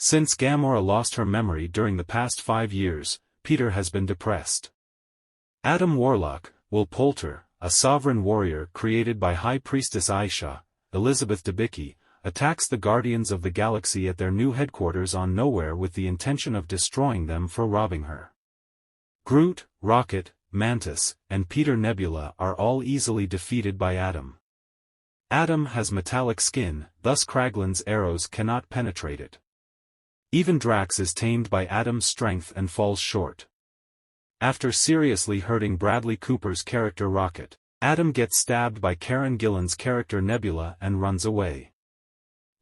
Since Gamora lost her memory during the past 5 years, Peter has been depressed. Adam Warlock, Will Poulter, a sovereign warrior created by High Priestess Aisha, Elizabeth Debicki, attacks the Guardians of the Galaxy at their new headquarters on Nowhere with the intention of destroying them for robbing her. Groot, Rocket, Mantis, and Peter Nebula are all easily defeated by Adam. Adam has metallic skin, thus Kraglin's arrows cannot penetrate it. Even Drax is tamed by Adam's strength and falls short. After seriously hurting Bradley Cooper's character Rocket, Adam gets stabbed by Karen Gillan's character Nebula and runs away.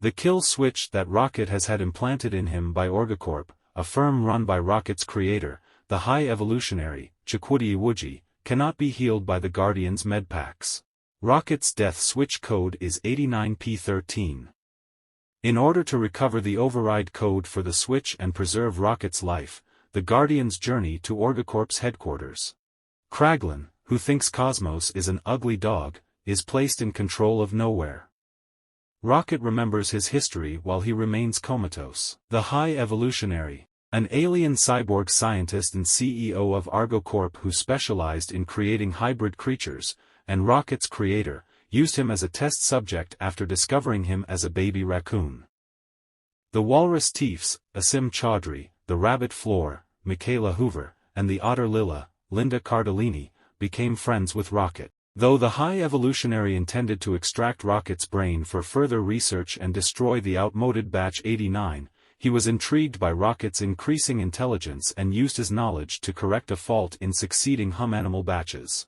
The kill switch that Rocket has had implanted in him by Orgacorp, a firm run by Rocket's creator, the High Evolutionary, Chukwudi Iwuji, cannot be healed by the Guardians' medpacks. Rocket's death switch code is 89P13. In order to recover the override code for the switch and preserve Rocket's life, the Guardians journey to Orgacorp's headquarters. Kraglin, who thinks Cosmos is an ugly dog, is placed in control of Nowhere. Rocket remembers his history while he remains comatose. The High Evolutionary, an alien cyborg scientist and CEO of Argocorp who specialized in creating hybrid creatures, and Rocket's creator, used him as a test subject after discovering him as a baby raccoon. The Walrus Tiefs, Asim Chaudhry, the Rabbit Floor, Michaela Hoover, and the Otter Lilla, Linda Cardellini, became friends with Rocket. Though the High Evolutionary intended to extract Rocket's brain for further research and destroy the outmoded Batch 89, he was intrigued by Rocket's increasing intelligence and used his knowledge to correct a fault in succeeding hum-animal batches.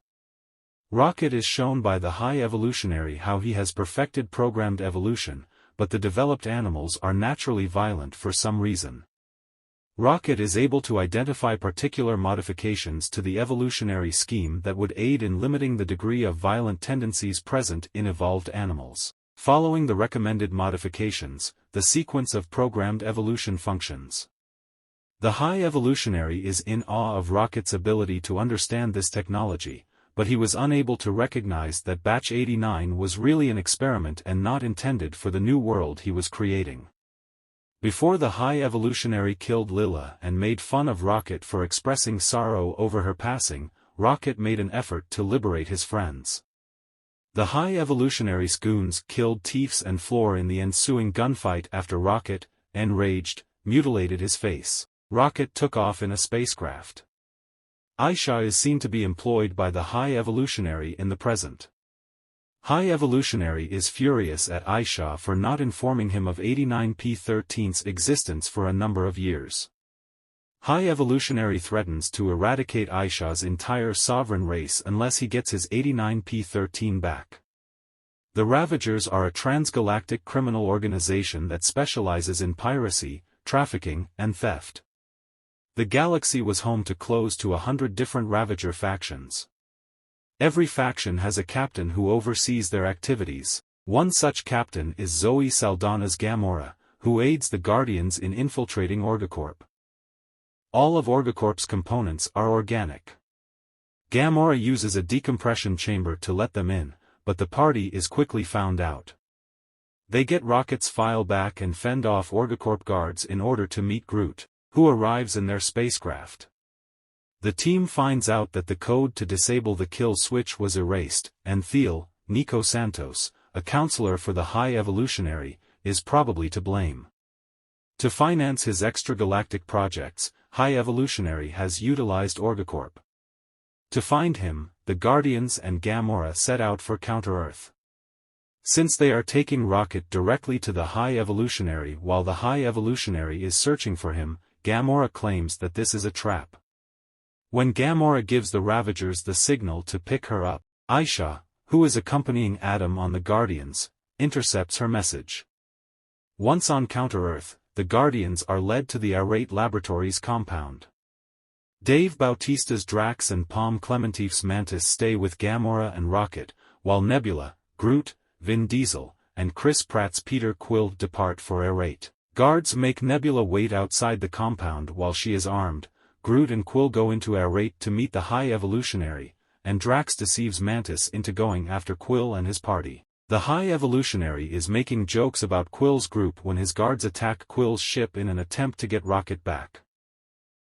Rocket is shown by the High Evolutionary how he has perfected programmed evolution, but the developed animals are naturally violent for some reason. Rocket is able to identify particular modifications to the evolutionary scheme that would aid in limiting the degree of violent tendencies present in evolved animals. Following the recommended modifications, the sequence of programmed evolution functions. The High Evolutionary is in awe of Rocket's ability to understand this technology, but he was unable to recognize that Batch 89 was really an experiment and not intended for the new world he was creating. Before the High Evolutionary killed Lilla and made fun of Rocket for expressing sorrow over her passing, Rocket made an effort to liberate his friends. The High Evolutionary's goons killed Tiefs and Floor in the ensuing gunfight after Rocket, enraged, mutilated his face. Rocket took off in a spacecraft. Aisha is seen to be employed by the High Evolutionary in the present. High Evolutionary is furious at Aisha for not informing him of 89P13's existence for a number of years. High Evolutionary threatens to eradicate Aisha's entire sovereign race unless he gets his 89P13 back. The Ravagers are a transgalactic criminal organization that specializes in piracy, trafficking, and theft. The galaxy was home to close to 100 different Ravager factions. Every faction has a captain who oversees their activities. One such captain is Zoe Saldana's Gamora, who aids the Guardians in infiltrating Orgacorp. All of Orgacorp's components are organic. Gamora uses a decompression chamber to let them in, but the party is quickly found out. They get Rocket's file back and fend off Orgacorp guards in order to meet Groot, who arrives in their spacecraft. The team finds out that the code to disable the kill switch was erased, and Thiel, Nico Santos, a counselor for the High Evolutionary, is probably to blame. To finance his extragalactic projects, High Evolutionary has utilized Orgacorp. To find him, the Guardians and Gamora set out for Counter-Earth. Since they are taking Rocket directly to the High Evolutionary while the High Evolutionary is searching for him, Gamora claims that this is a trap. When Gamora gives the Ravagers the signal to pick her up, Aisha, who is accompanying Adam on the Guardians, intercepts her message. Once on Counter-Earth, the Guardians are led to the Arrate Laboratories compound. Dave Bautista's Drax and Palm Clementief's Mantis stay with Gamora and Rocket, while Nebula, Groot, Vin Diesel, and Chris Pratt's Peter Quill depart for Arrate. Guards make Nebula wait outside the compound while she is armed. Groot and Quill go into Arrate to meet the High Evolutionary, and Drax deceives Mantis into going after Quill and his party. The High Evolutionary is making jokes about Quill's group when his guards attack Quill's ship in an attempt to get Rocket back.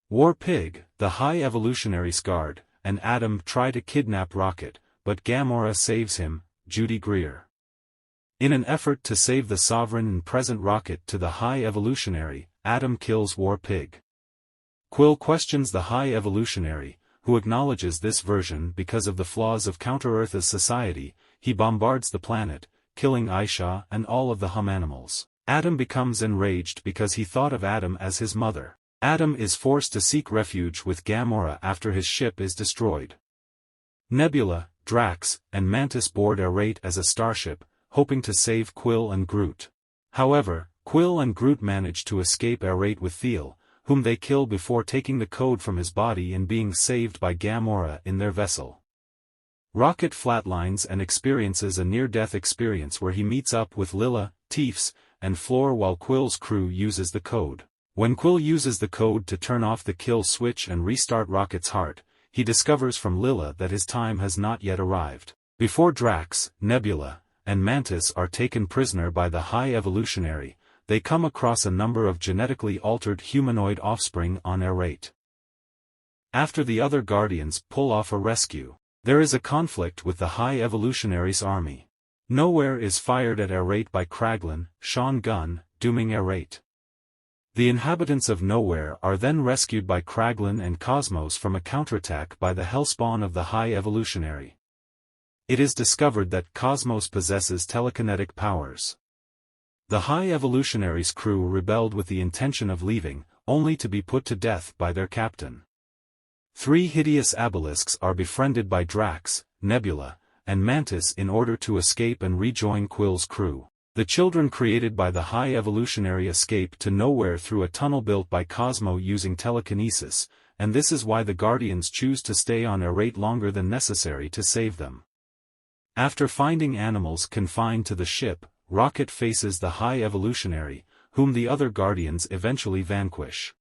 War Pig, the High Evolutionary's guard, and Adam try to kidnap Rocket, but Gamora saves him, Judy Greer. In an effort to save the Sovereign and present Rocket to the High Evolutionary, Adam kills War Pig. Quill questions the High Evolutionary, who acknowledges this version because of the flaws of Counter-Earth's society. He bombards the planet, killing Aisha and all of the humanimals. Adam becomes enraged because he thought of Adam as his mother. Adam is forced to seek refuge with Gamora after his ship is destroyed. Nebula, Drax, and Mantis board Arrayed as a starship, hoping to save Quill and Groot. However, Quill and Groot manage to escape Arrayed with Thiel, whom they kill before taking the code from his body and being saved by Gamora in their vessel. Rocket flatlines and experiences a near-death experience where he meets up with Lilla, Teefs, and Floor while Quill's crew uses the code. When Quill uses the code to turn off the kill switch and restart Rocket's heart, he discovers from Lilla that his time has not yet arrived. Before Drax, Nebula, and Mantis are taken prisoner by the High Evolutionary, they come across a number of genetically altered humanoid offspring on Arrayed. After the other Guardians pull off a rescue, there is a conflict with the High Evolutionary's army. Nowhere is fired at Arrayed by Kraglin, Sean Gunn, dooming Arrayed. The inhabitants of Nowhere are then rescued by Kraglin and Cosmos from a counterattack by the Hellspawn of the High Evolutionary. It is discovered that Cosmos possesses telekinetic powers. The High Evolutionary's crew rebelled with the intention of leaving, only to be put to death by their captain. 3 hideous abelisks are befriended by Drax, Nebula, and Mantis in order to escape and rejoin Quill's crew. The children created by the High Evolutionary escape to Nowhere through a tunnel built by Cosmo using telekinesis, and this is why the Guardians choose to stay on Arrayed longer than necessary to save them. After finding animals confined to the ship, Rocket faces the High Evolutionary, whom the other Guardians eventually vanquish.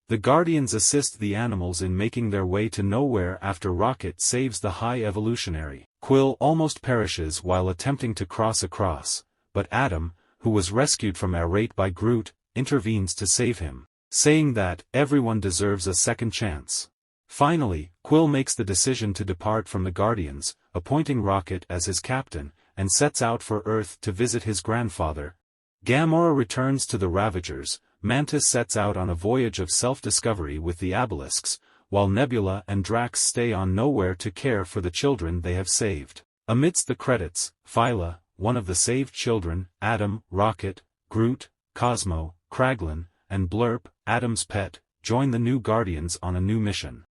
The Guardians assist the animals in making their way to Nowhere after Rocket saves the High Evolutionary. Quill almost perishes while attempting to cross across, but Adam, who was rescued from Arrayed by Groot, intervenes to save him, saying that everyone deserves a second chance. Finally, Quill makes the decision to depart from the Guardians, appointing Rocket as his captain, and sets out for Earth to visit his grandfather. Gamora returns to the Ravagers. Mantis sets out on a voyage of self-discovery with the Abelisks, while Nebula and Drax stay on Nowhere to care for the children they have saved. Amidst the credits, Phyla, one of the saved children, Adam, Rocket, Groot, Cosmo, Kraglin, and Blurp, Adam's pet, join the new Guardians on a new mission.